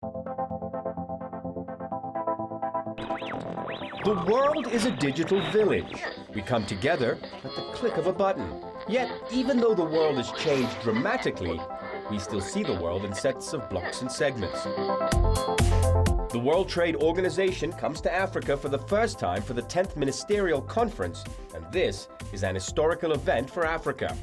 The world is a digital village. We come together at the click of a button. Yet, even though the world has changed dramatically, we still see the world in sets of blocks and segments. The World Trade Organization comes to Africa for the first time for the 10th Ministerial Conference, and this is an historical event for Africa.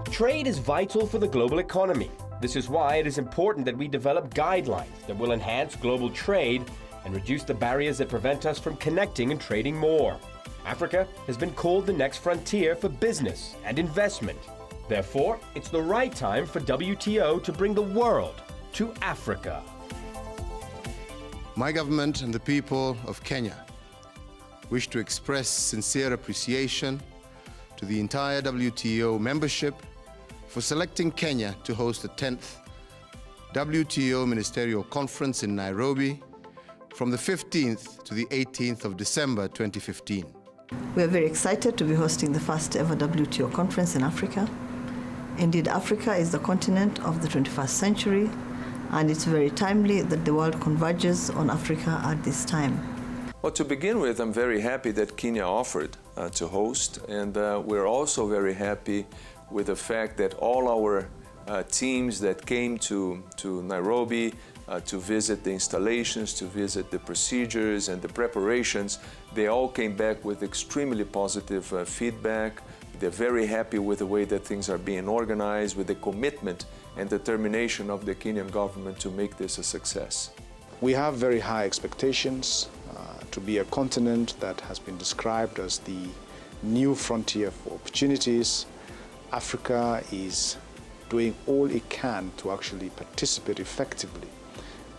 Trade is vital for the global economy. This is why it is important that we develop guidelines that will enhance global trade and reduce the barriers that prevent us from connecting and trading more. Africa has been called the next frontier for business and investment. Therefore, it's the right time for WTO to bring the world to Africa. My government and the people of Kenya wish to express sincere appreciation to the entire WTO membership for selecting Kenya to host the 10th WTO Ministerial Conference in Nairobi from the 15th to the 18th of December 2015. We are very excited to be hosting the first ever WTO conference in Africa. Indeed, Africa is the continent of the 21st century, and it's very timely that the world converges on Africa at this time. Well, to begin with, I'm very happy that Kenya offered to host, and we're also very happy with the fact that all our teams that came to Nairobi to visit the installations, to visit the procedures and the preparations, they all came back with extremely positive feedback. They're very happy with the way that things are being organized, with the commitment and determination of the Kenyan government to make this a success. We have very high expectations to be a continent that has been described as the new frontier for opportunities. Africa is doing all it can to actually participate effectively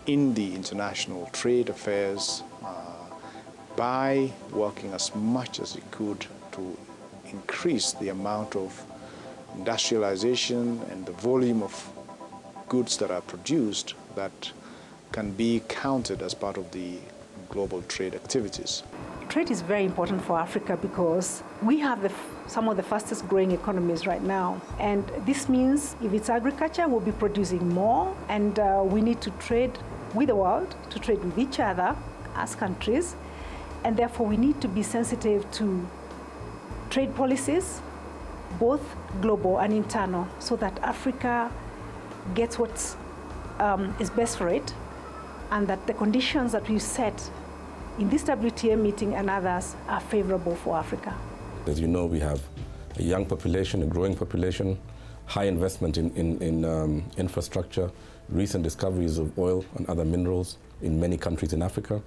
in the international trade affairs by working as much as it could to increase the amount of industrialization and the volume of goods that are produced that can be counted as part of the global trade activities. Trade is very important for Africa because we have some of the fastest growing economies right now. And this means if it's agriculture, we'll be producing more, and we need to trade with the world, to trade with each other as countries. And therefore, we need to be sensitive to trade policies, both global and internal, so that Africa gets what is best for it, and that the conditions that we set in this WTO meeting and others are favorable for Africa. As you know, we have a young population, a growing population, high investment in infrastructure, recent discoveries of oil and other minerals in many countries in Africa.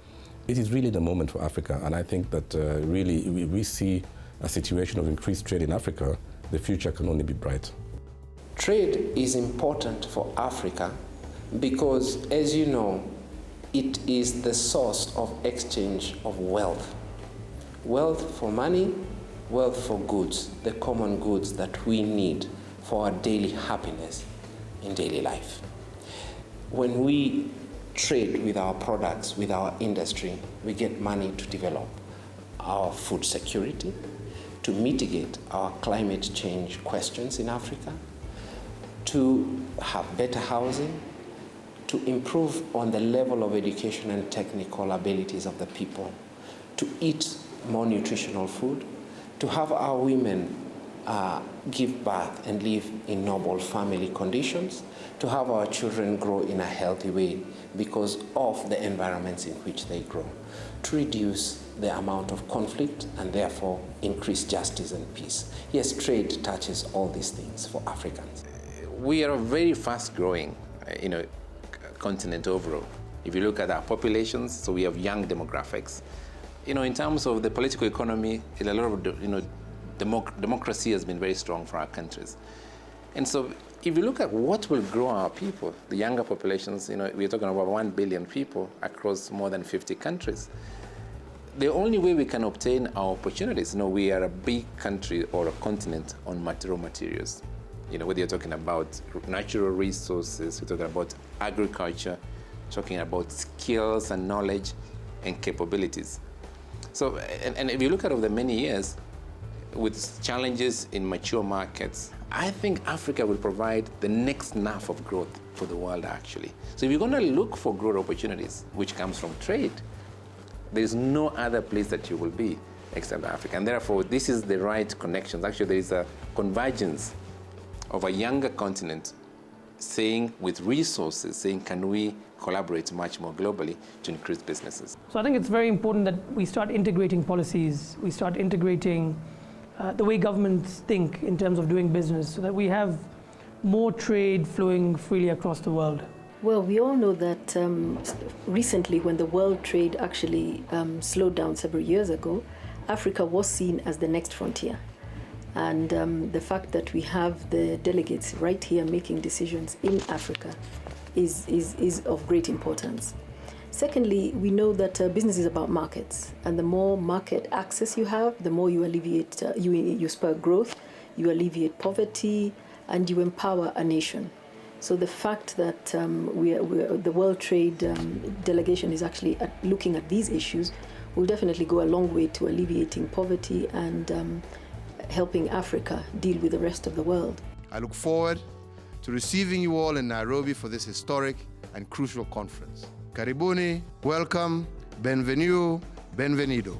It is really the moment for Africa, and I think that really we see a situation of increased trade in Africa. The future can only be bright. Trade is important for Africa because, as you know, it is the source of exchange of wealth. Wealth for money, wealth for goods, the common goods that we need for our daily happiness in daily life. When we trade with our products, with our industry, we get money to develop our food security, to mitigate our climate change questions in Africa, to have better housing, to improve on the level of education and technical abilities of the people, to eat more nutritional food, to have our women give birth and live in noble family conditions, to have our children grow in a healthy way because of the environments in which they grow, to reduce the amount of conflict and therefore increase justice and peace. Yes, trade touches all these things for Africans. We are a very fast-growing, continent overall. If you look at our populations, so we have young demographics. In terms of the political economy, a lot of democracy has been very strong for our countries. And so if you look at what will grow our people, the younger populations, we're talking about 1 billion people across more than 50 countries. The only way we can obtain our opportunities, we are a big country or a continent on raw materials. Whether you're talking about natural resources, we're talking about agriculture, talking about skills and knowledge and capabilities. So, and if you look at over the many years, with challenges in mature markets, I think Africa will provide the next enough of growth for for the world, actually. So if you're going to look for growth opportunities, which comes from trade, there is no other place that you will be except Africa. And therefore, this is the right connections. Actually, there is a convergence of a younger continent saying, with resources, saying, can we collaborate much more globally to increase businesses? So I think it's very important that we start integrating policies, we start integrating the way governments think in terms of doing business, so that we have more trade flowing freely across the world. Well, we all know that recently, when the world trade actually slowed down several years ago, Africa was seen as the next frontier. And the fact that we have the delegates right here making decisions in Africa is of great importance. Secondly, we know that business is about markets, and the more market access you have, the more you alleviate, you spur growth, you alleviate poverty, and you empower a nation. So the fact that the World Trade Delegation is actually looking at these issues will definitely go a long way to alleviating poverty and helping Africa deal with the rest of the world. I look forward to receiving you all in Nairobi for this historic and crucial conference. Karibuni, welcome, benvenue, benvenido.